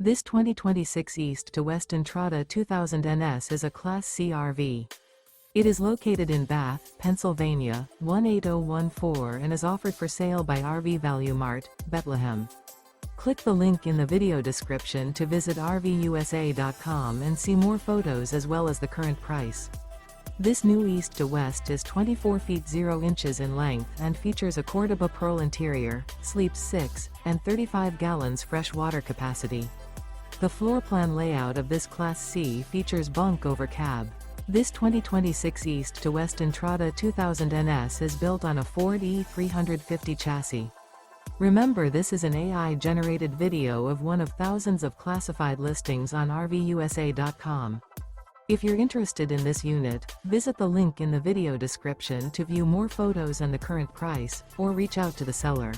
This 2026 East to West Entrada 2000 NS is a Class C RV. It is located in Bath, Pennsylvania, 18014 and is offered for sale by RV Value Mart, Behtlehem. Click the link in the video description to visit RVUSA.com and see more photos as well as the current price. This new East to West is 24 feet 0 inches in length and features a Cordoba Pearl interior, sleeps 6, and 35 gallons fresh water capacity. The floor plan layout of this Class C features Bunk Over Cab. This 2026 East to West Entrada 2000 NS is built on a Ford E350 chassis. Remember, this is an AI-generated video of one of thousands of classified listings on RVUSA.com. If you're interested in this unit, visit the link in the video description to view more photos and the current price, or reach out to the seller.